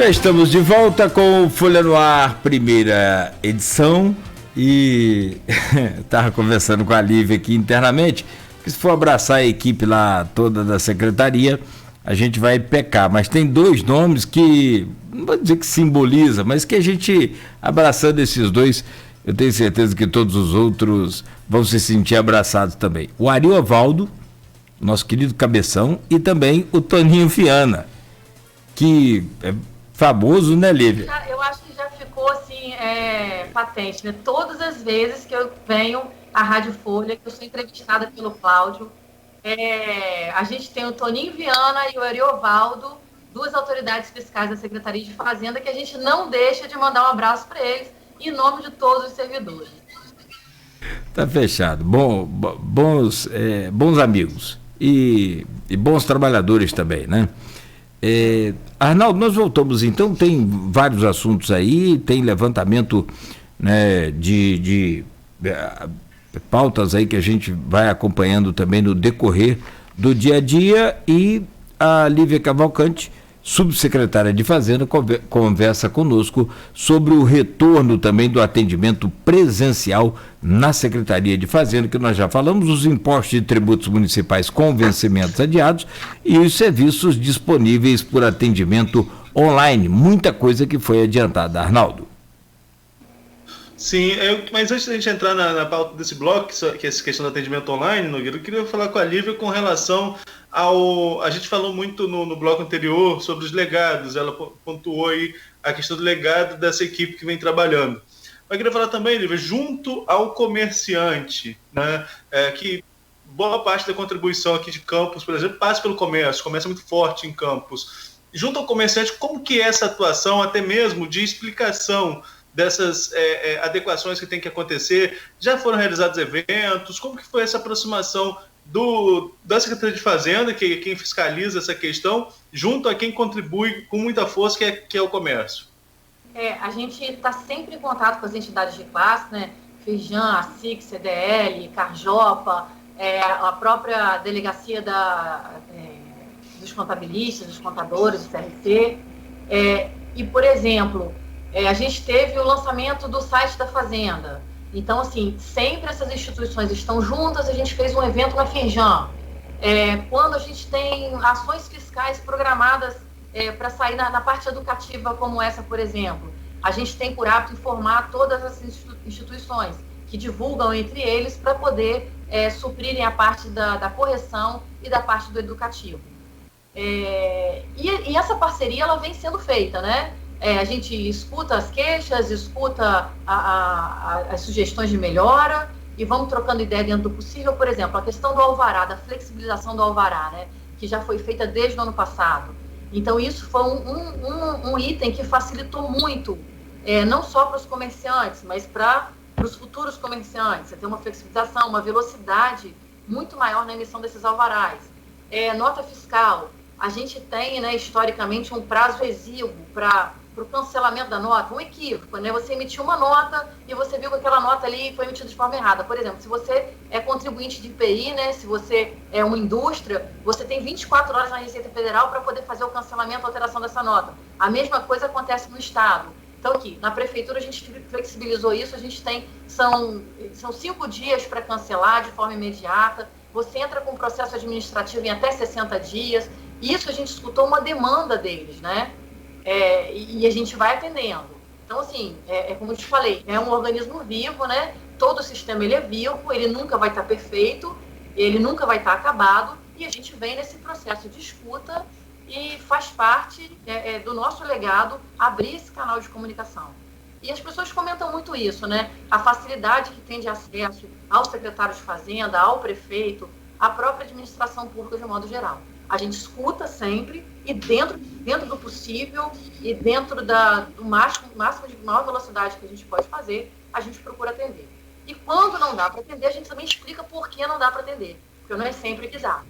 Já estamos de volta com o Folha no Ar, primeira edição, e estava conversando com a Lívia aqui internamente, que se for abraçar a equipe lá toda da secretaria, a gente vai pecar, mas tem dois nomes que, não vou dizer que simboliza, mas que a gente, abraçando esses dois, eu tenho certeza que todos os outros vão se sentir abraçados também. O Ariovaldo, nosso querido cabeção, e também o Toninho Viana, que é famoso, né, Lívia? Eu acho que já ficou assim, patente, né? Todas as vezes que eu venho à Rádio Folha, que eu sou entrevistada pelo Cláudio, a gente tem o Toninho Viana e o Ariovaldo, duas autoridades fiscais da Secretaria de Fazenda, que a gente não deixa de mandar um abraço para eles, em nome de todos os servidores. Tá fechado. Bons amigos e bons trabalhadores também, né? Arnaldo, nós voltamos então, tem vários assuntos aí, tem levantamento, né, de pautas aí que a gente vai acompanhando também no decorrer do dia a dia, e a Lívia Cavalcante, subsecretária de Fazenda, conversa conosco sobre o retorno também do atendimento presencial na Secretaria de Fazenda, que nós já falamos, os impostos de tributos municipais com vencimentos adiados e os serviços disponíveis por atendimento online. Muita coisa que foi adiantada, Arnaldo. Sim, mas antes da gente entrar na pauta desse bloco, que é essa questão do atendimento online, Nogueira, eu queria falar com a Lívia com relação ao... A gente falou muito no bloco anterior sobre os legados, ela pontuou aí a questão do legado dessa equipe que vem trabalhando. Mas eu queria falar também, Lívia, junto ao comerciante, né, que boa parte da contribuição aqui de Campos, por exemplo, passa pelo comércio, o comércio é muito forte em Campos. Junto ao comerciante, como que é essa atuação, até mesmo de explicação dessas adequações que tem que acontecer? Já foram realizados eventos? Como que foi essa aproximação da Secretaria de Fazenda, que é quem fiscaliza essa questão, junto a quem contribui com muita força, que é o comércio? A gente está sempre em contato com as entidades de classe, né? Firjan, ASIC, CDL, Carjopa, a própria delegacia dos contabilistas, dos contadores, do CRC. E, por exemplo, a gente teve o lançamento do site da Fazenda. Então, assim, sempre essas instituições estão juntas. A gente fez um evento na Firjan. Quando a gente tem ações fiscais programadas para sair na parte educativa como essa, por exemplo, a gente tem por hábito informar todas as instituições que divulgam entre eles para poder suprirem a parte da correção e da parte do educativo. E essa parceria ela vem sendo feita, né? A gente escuta as queixas, escuta as sugestões de melhora e vamos trocando ideia dentro do possível. Por exemplo, a questão do alvará, da flexibilização do alvará, né, que já foi feita desde o ano passado. Então, isso foi um item que facilitou muito, não só para os comerciantes, mas para os futuros comerciantes. Você tem uma flexibilização, uma velocidade muito maior na emissão desses alvarás. Nota fiscal, a gente tem, né, historicamente, um prazo exíguo para o cancelamento da nota, um equívoco, né? Você emitiu uma nota e você viu que aquela nota ali foi emitida de forma errada. Por exemplo, se você é contribuinte de IPI, né? Se você é uma indústria, você tem 24 horas na Receita Federal para poder fazer o cancelamento, a alteração dessa nota. A mesma coisa acontece no Estado. Então, aqui, na Prefeitura, a gente flexibilizou isso, a gente tem, são 5 dias para cancelar de forma imediata, você entra com um processo administrativo em até 60 dias, isso a gente escutou uma demanda deles, né? E a gente vai atendendo. Então, assim, como eu te falei, é um organismo vivo, né? Todo o sistema ele é vivo, ele nunca vai estar perfeito, ele nunca vai estar acabado, e a gente vem nesse processo de escuta e faz parte do nosso legado abrir esse canal de comunicação. E as pessoas comentam muito isso, né? A facilidade que tem de acesso ao secretário de Fazenda, ao prefeito, à própria administração pública de modo geral. A gente escuta sempre e dentro do possível e dentro do máximo de maior velocidade que a gente pode fazer, a gente procura atender. E quando não dá para atender, a gente também explica por que não dá para atender, porque não é sempre que dá.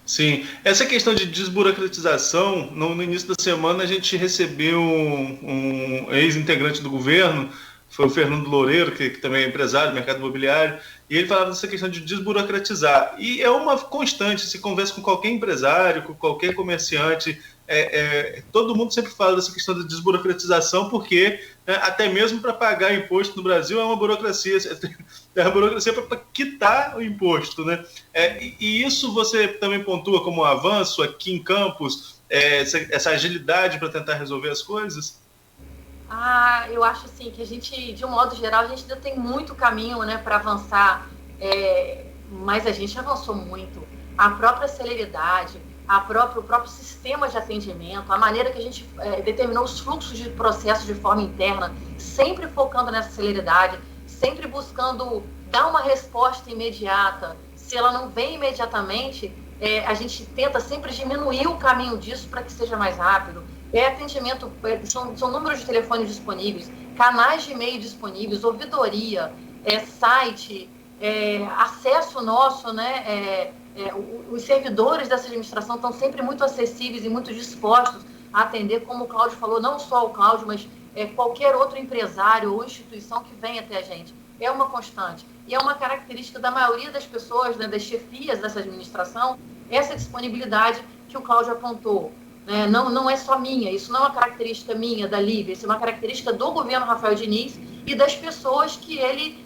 Sim, essa questão de desburocratização, no início da semana a gente recebeu um ex-integrante do governo foi o Fernando Loureiro, que também é empresário do mercado imobiliário, e ele falava dessa questão de desburocratizar. E é uma constante, se conversa com qualquer empresário, com qualquer comerciante, todo mundo sempre fala dessa questão da desburocratização, porque até mesmo para pagar imposto no Brasil é uma burocracia para quitar o imposto, né? E isso você também pontua como um avanço aqui em Campos, essa agilidade para tentar resolver as coisas? Eu acho assim que a gente, de um modo geral, a gente ainda tem muito caminho, né, para avançar, mas a gente avançou muito. A própria celeridade, o próprio sistema de atendimento, a maneira que a gente determinou os fluxos de processo de forma interna, sempre focando nessa celeridade, sempre buscando dar uma resposta imediata. Se ela não vem imediatamente, a gente tenta sempre diminuir o caminho disso para que seja mais rápido. Atendimento, são números de telefone disponíveis, canais de e-mail disponíveis, ouvidoria, site, acesso nosso, né? Os servidores dessa administração estão sempre muito acessíveis e muito dispostos a atender, como o Cláudio falou, não só o Cláudio, mas qualquer outro empresário ou instituição que venha até a gente. É uma constante. E é uma característica da maioria das pessoas, né, das chefias dessa administração, essa disponibilidade que o Cláudio apontou. Não é só minha, isso não é uma característica minha, da Lívia, isso é uma característica do governo Rafael Diniz e das pessoas que ele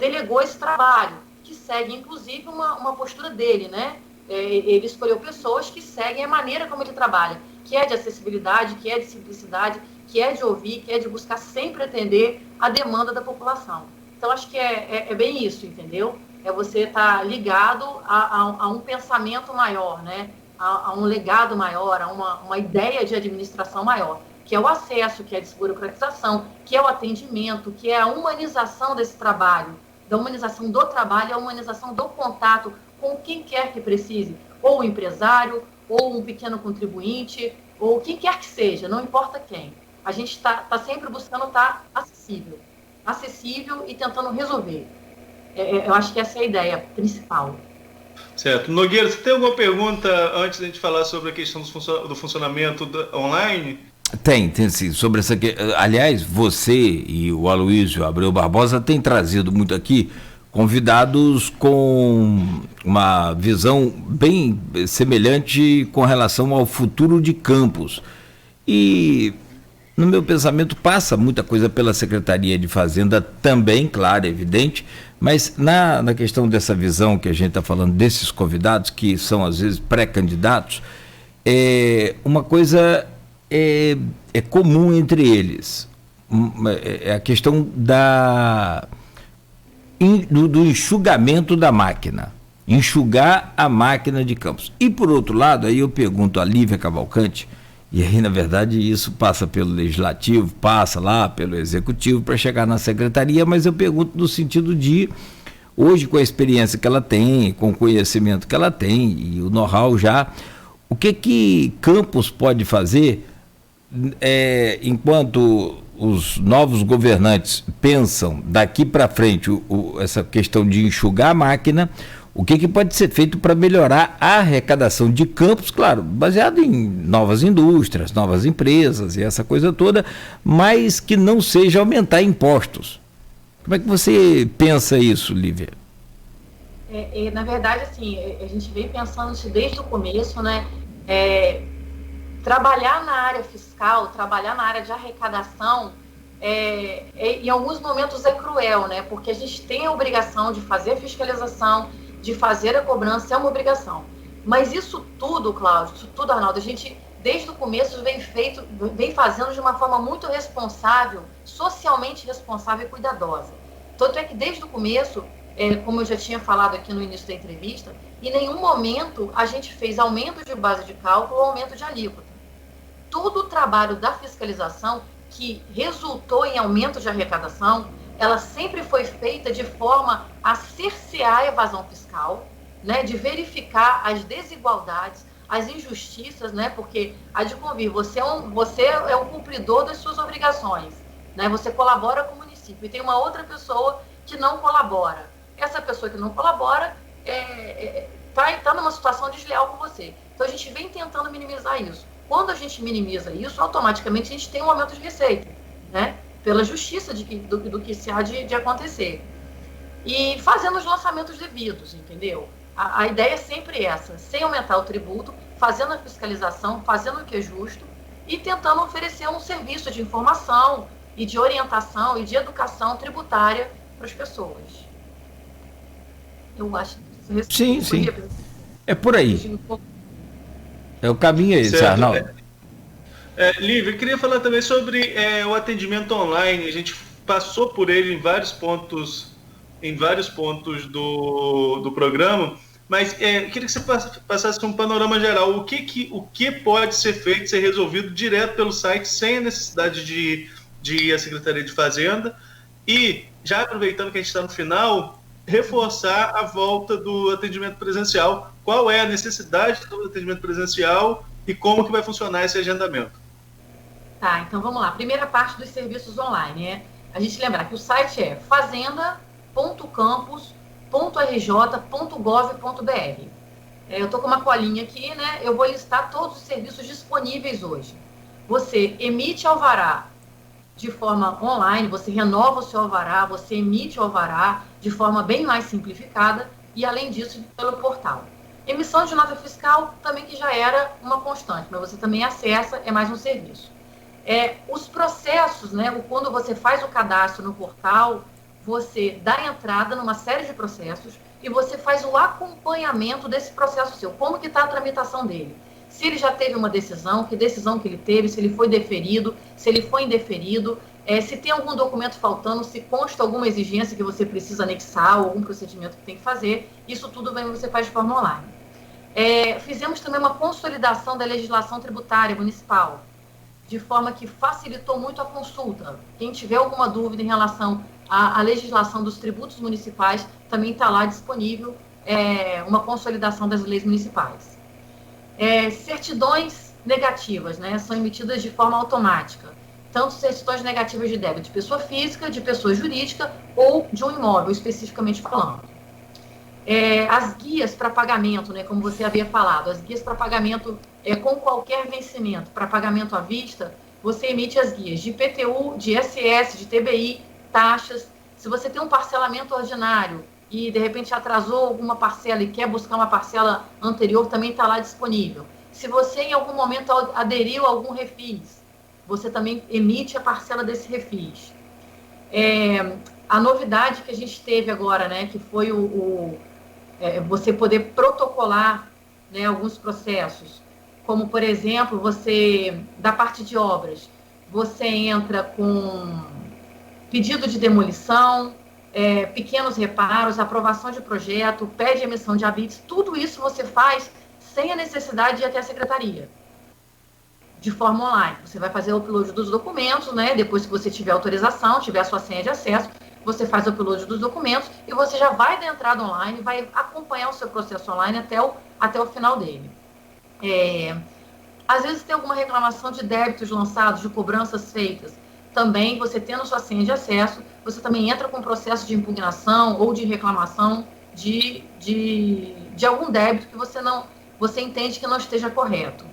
delegou esse trabalho, que seguem, inclusive, uma postura dele, né? Ele escolheu pessoas que seguem a maneira como ele trabalha, que é de acessibilidade, que é de simplicidade, que é de ouvir, que é de buscar sempre atender a demanda da população. Então, acho que é bem isso, entendeu? Você estar ligado a um pensamento maior, né? A um legado maior, a uma ideia de administração maior, que é o acesso, que é a desburocratização, que é o atendimento, que é a humanização desse trabalho, da humanização do trabalho, a humanização do contato com quem quer que precise, ou o empresário, ou um pequeno contribuinte, ou quem quer que seja, não importa quem. A gente está sempre buscando estar acessível e tentando resolver. Eu acho que essa é a ideia principal. Certo. Nogueira, você tem alguma pergunta antes da gente falar sobre a questão do funcionamento online? Tem sim. Sobre essa questão. Aliás, você e o Aloysio Abreu Barbosa têm trazido muito aqui convidados com uma visão bem semelhante com relação ao futuro de Campos. E, no meu pensamento, passa muita coisa pela Secretaria de Fazenda também, claro, é evidente, mas na questão dessa visão que a gente está falando, desses convidados, que são às vezes pré-candidatos, uma coisa é comum entre eles, é a questão do enxugamento da máquina, enxugar a máquina de Campos. E, por outro lado, aí eu pergunto a Lívia Cavalcante, e aí, na verdade, isso passa pelo Legislativo, passa lá pelo Executivo para chegar na Secretaria, mas eu pergunto no sentido de, hoje, com a experiência que ela tem, com o conhecimento que ela tem e o know-how já, o que Campos pode fazer enquanto os novos governantes pensam daqui para frente essa questão de enxugar a máquina, o que pode ser feito para melhorar a arrecadação de Campos, claro, baseado em novas indústrias, novas empresas e essa coisa toda, mas que não seja aumentar impostos. Como é que você pensa isso, Lívia? Na verdade, assim, a gente vem pensando isso desde o começo, né? Trabalhar na área fiscal, trabalhar na área de arrecadação, em alguns momentos é cruel, né? Porque a gente tem a obrigação de fazer a fiscalização, de fazer a cobrança, é uma obrigação. Mas isso tudo, Cláudio, isso tudo, Arnaldo, a gente, desde o começo, vem fazendo de uma forma muito responsável, socialmente responsável e cuidadosa. Tanto é que, desde o começo, como eu já tinha falado aqui no início da entrevista, em nenhum momento a gente fez aumento de base de cálculo ou aumento de alíquota. Todo o trabalho da fiscalização que resultou em aumento de arrecadação, ela sempre foi feita de forma a cercear a evasão fiscal, né, de verificar as desigualdades, as injustiças, né, porque há de convir, você é um cumpridor das suas obrigações, né, você colabora com o município, e tem uma outra pessoa que não colabora. Essa pessoa que não colabora está numa situação desleal com você. Então a gente vem tentando minimizar isso. Quando a gente minimiza isso, automaticamente a gente tem um aumento de receita, né? pela justiça do que se há de acontecer. E fazendo os lançamentos devidos, entendeu? A ideia é sempre essa, sem aumentar o tributo, fazendo a fiscalização, fazendo o que é justo e tentando oferecer um serviço de informação e de orientação e de educação tributária para as pessoas. Eu acho que sim. É por aí. É o caminho esse, certo. Arnaldo. Lívia, eu queria falar também sobre o atendimento online. A gente passou por ele em vários pontos do programa, mas eu queria que você passasse um panorama geral. O que pode ser feito, ser resolvido direto pelo site, sem a necessidade de ir à Secretaria de Fazenda? E, já aproveitando que a gente está no final, reforçar a volta do atendimento presencial. Qual é a necessidade do atendimento presencial e como que vai funcionar esse agendamento? Tá, então vamos lá. Primeira parte dos serviços online. A gente lembrar que o site é fazenda.campus.rj.gov.br. Eu estou com uma colinha aqui, né? Eu vou listar todos os serviços disponíveis hoje. Você emite alvará de forma online, você renova o seu alvará, você emite o alvará de forma bem mais simplificada e, além disso, pelo portal. Emissão de nota fiscal também, que já era uma constante, mas você também acessa, é mais um serviço. Os processos, né? Quando você faz o cadastro no portal, você dá entrada numa série de processos e você faz o acompanhamento desse processo seu. Como que está a tramitação dele? Se ele já teve uma decisão, que decisão que ele teve, se ele foi deferido, se ele foi indeferido, se tem algum documento faltando, se consta alguma exigência que você precisa anexar, ou algum procedimento que tem que fazer, isso tudo você faz de forma online. Fizemos também uma consolidação da legislação tributária municipal, de forma que facilitou muito a consulta. Quem tiver alguma dúvida em relação à legislação dos tributos municipais, também está lá disponível uma consolidação das leis municipais. Certidões negativas, né, são emitidas de forma automática, tanto certidões negativas de débito de pessoa física, de pessoa jurídica ou de um imóvel, especificamente falando. As guias para pagamento, né, como você havia falado, as guias para pagamento com qualquer vencimento, para pagamento à vista, você emite as guias de IPTU, de ISS, de TBI, taxas. Se você tem um parcelamento ordinário e, de repente, atrasou alguma parcela e quer buscar uma parcela anterior, também está lá disponível. Se você, em algum momento, aderiu a algum refis, você também emite a parcela desse refis. A novidade que a gente teve agora, né, que foi você poder protocolar, né, alguns processos, como, por exemplo, da parte de obras, você entra com pedido de demolição, pequenos reparos, aprovação de projeto, pede emissão de habites, tudo isso você faz sem a necessidade de ir até a secretaria, de forma online. Você vai fazer o upload dos documentos, né? Depois que você tiver autorização, tiver a sua senha de acesso, você faz o upload dos documentos e você já vai dar entrada online, vai acompanhar o seu processo online até o final dele. Às vezes tem alguma reclamação de débitos lançados, de cobranças feitas. Também, você tendo sua senha de acesso, você também entra com um processo de impugnação ou de reclamação de algum débito que você entende que não esteja correto.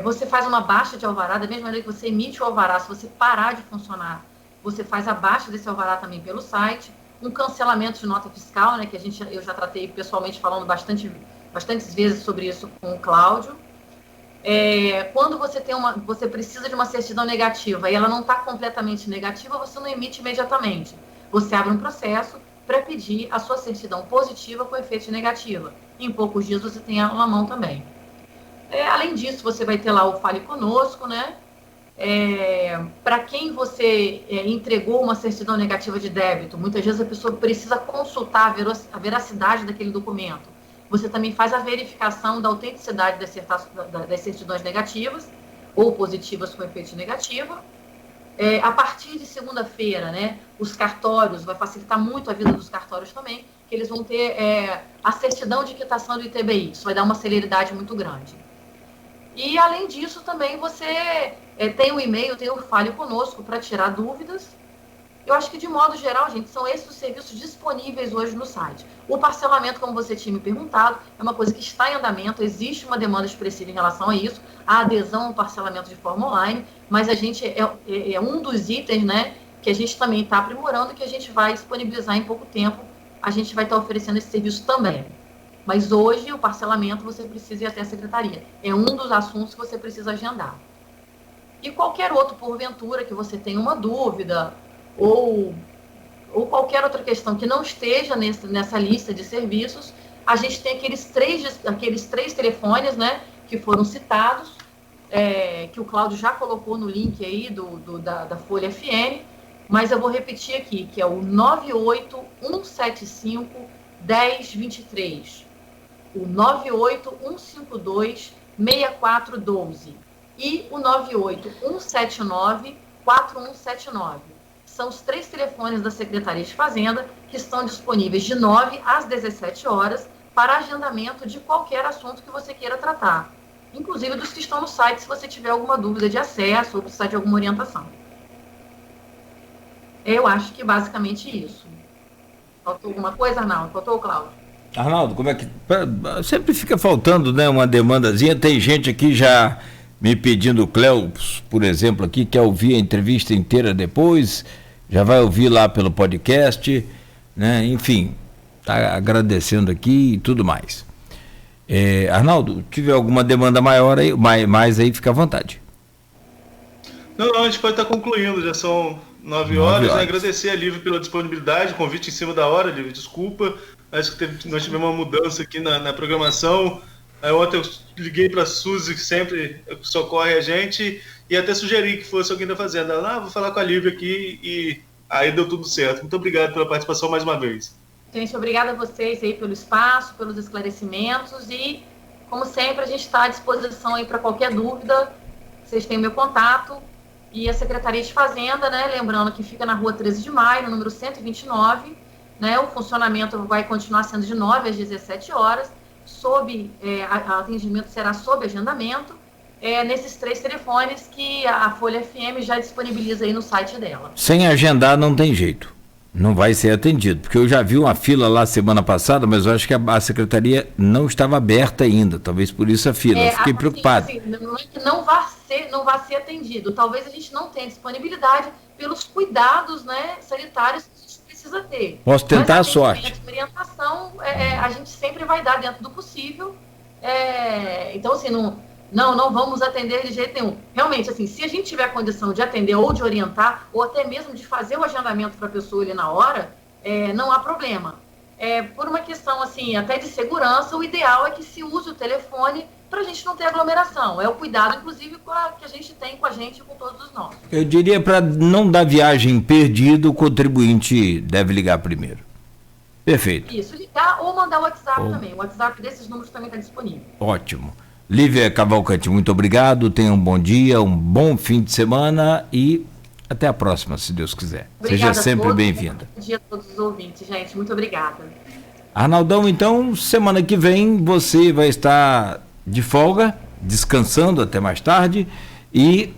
Você faz uma baixa de alvará, da mesma maneira que você emite o alvará, se você parar de funcionar, você faz a baixa desse alvará também pelo site, um cancelamento de nota fiscal, né, que eu já tratei pessoalmente falando bastantes vezes sobre isso com o Cláudio. Quando você precisa de uma certidão negativa e ela não está completamente negativa, você não emite imediatamente. Você abre um processo para pedir a sua certidão positiva com efeito de negativa. Em poucos dias você tem ela na mão também. Além disso, você vai ter lá o Fale Conosco, né? Para quem você entregou uma certidão negativa de débito, muitas vezes a pessoa precisa consultar a veracidade daquele documento. Você também faz a verificação da autenticidade das certidões negativas ou positivas com efeito negativo. A partir de segunda-feira, né, os cartórios, vai facilitar muito a vida dos cartórios também, que eles vão ter a certidão de quitação do ITBI. Isso vai dar uma celeridade muito grande. E, além disso, também você tem o e-mail, tem o Fale Conosco para tirar dúvidas. Eu acho que, de modo geral, gente, são esses os serviços disponíveis hoje no site. O parcelamento, como você tinha me perguntado, é uma coisa que está em andamento, existe uma demanda expressiva em relação a isso, a adesão ao parcelamento de forma online, mas a gente é um dos itens, né, que a gente também está aprimorando e que a gente vai disponibilizar em pouco tempo. A gente vai estar oferecendo esse serviço também. Mas hoje, o parcelamento, você precisa ir até a secretaria. É um dos assuntos que você precisa agendar. E qualquer outro, porventura, que você tenha uma dúvida, ou qualquer outra questão que não esteja nessa lista de serviços, a gente tem aqueles três telefones, né, que foram citados, que o Cláudio já colocou no link aí da Folha FM, mas eu vou repetir aqui, que é o 98175-1023, o 98152-6412 e o 98179-4179. São os 3 telefones da Secretaria de Fazenda que estão disponíveis de 9 às 17 horas para agendamento de qualquer assunto que você queira tratar, inclusive dos que estão no site, se você tiver alguma dúvida de acesso ou precisar de alguma orientação. Eu acho que basicamente isso. Faltou alguma coisa, Arnaldo? Faltou o Cláudio? Arnaldo, como é que... Sempre fica faltando, né, uma demandazinha. Tem gente aqui já me pedindo, Cleus, por exemplo, aqui, quer ouvir a entrevista inteira depois, já vai ouvir lá pelo podcast, né? Enfim, tá agradecendo aqui e tudo mais. Arnaldo, tiver alguma demanda maior aí, mais aí, fica à vontade. Não, a gente pode estar concluindo, já são 9 horas. Né? Agradecer a Lívia pela disponibilidade, convite em cima da hora, Lívia, desculpa. Acho que nós tivemos uma mudança aqui na programação. Ontem eu liguei para a Suzy, que sempre socorre a gente, e até sugeri que fosse alguém da Fazenda. Ela, vou falar com a Lívia aqui, e aí deu tudo certo. Muito obrigado pela participação mais uma vez. Gente, obrigada a vocês aí pelo espaço, pelos esclarecimentos, e, como sempre, a gente está à disposição aí para qualquer dúvida. Vocês têm o meu contato, e a Secretaria de Fazenda, né, lembrando que fica na Rua 13 de Maio, no número 129, né, o funcionamento vai continuar sendo de 9 às 17 horas, atendimento será sob agendamento, nesses 3 telefones que a Folha FM já disponibiliza aí no site dela. Sem agendar não tem jeito, não vai ser atendido, porque eu já vi uma fila lá semana passada, mas eu acho que a secretaria não estava aberta ainda, talvez por isso a fila, eu fiquei preocupado. Assim, não é que não vá ser atendido, talvez a gente não tenha disponibilidade pelos cuidados, né, sanitários que a gente precisa ter. Posso tentar a sorte. Orientação, a gente sempre vai dar dentro do possível, então assim, não vamos atender de jeito nenhum. Realmente, assim, se a gente tiver a condição de atender ou de orientar, ou até mesmo de fazer o agendamento para a pessoa ali na hora, não há problema. Por uma questão, assim, até de segurança, o ideal é que se use o telefone para a gente não ter aglomeração. É o cuidado, inclusive, que a gente tem com a gente e com todos nós. Eu diria, para não dar viagem perdida, o contribuinte deve ligar primeiro. Perfeito. Isso, ligar ou mandar o WhatsApp também. O WhatsApp desses números também está disponível. Ótimo. Lívia Cavalcante, muito obrigado. Tenha um bom dia, um bom fim de semana e até a próxima, se Deus quiser. Obrigada. Seja sempre bem-vinda. Bom dia a todos os ouvintes, gente. Muito obrigada. Arnaldão, então, semana que vem você vai estar de folga, descansando até mais tarde, e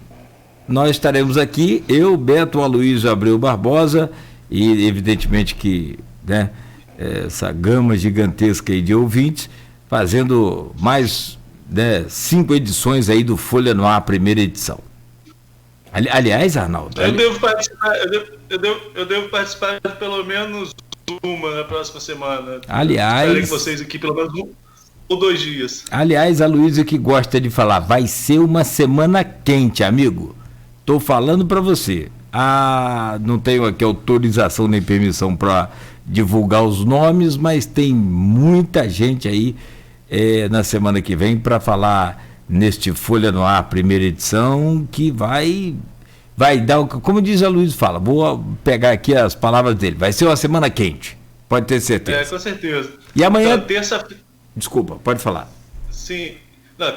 nós estaremos aqui, eu, Beto Aloysio Abreu Barbosa, e evidentemente que, né, essa gama gigantesca aí de ouvintes, fazendo mais, né, 5 edições aí do Folha no Ar, primeira edição. Aliás, Arnaldo... Eu devo participar de pelo menos uma na próxima semana. Aliás... Estarei com vocês aqui pelo menos 1 ou 2 dias. Aliás, a Luísa que gosta de falar, vai ser uma semana quente, amigo. Tô falando para você. Não tenho aqui autorização nem permissão para divulgar os nomes, mas tem muita gente aí na semana que vem para falar neste Folha no Ar, primeira edição, que vai dar, como diz a Luísa, fala, vou pegar aqui as palavras dele, vai ser uma semana quente, pode ter certeza. Com certeza. E amanhã... Então, Desculpa, pode falar. Sim.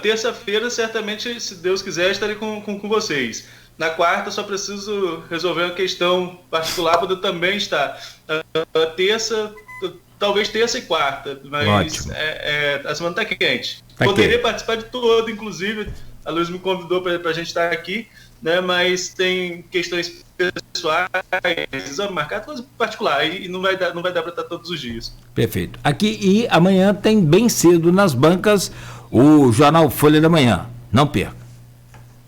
Terça-feira, certamente, se Deus quiser, estarei com vocês. Na quarta, só preciso resolver uma questão particular, para eu também estar. Talvez terça e quarta, mas a semana está quente. Poderia participar de todo, inclusive, a Luísa me convidou para a gente estar aqui, né? Mas tem questões pessoais, exame marcado, coisa particular, e não vai dar para estar todos os dias. Perfeito. Aqui e amanhã tem bem cedo nas bancas o jornal Folha da Manhã. Não perca.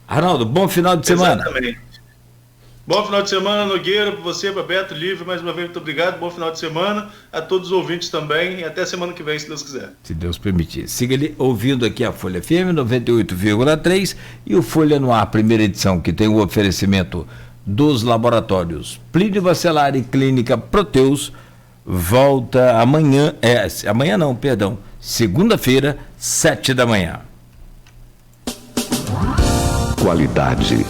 Arnaldo, bom final de semana. Exatamente. Bom final de semana, Nogueira, para você, para Beto, Lívia, mais uma vez, muito obrigado. Bom final de semana a todos os ouvintes também, e até semana que vem, se Deus quiser. Se Deus permitir. Siga ele ouvindo aqui a Folha FM 98,3 e o Folha no Ar, primeira edição, que tem o oferecimento dos laboratórios Plínio Bacelar e Clínica Proteus, volta amanhã, segunda-feira, 7 da manhã. Qualidade.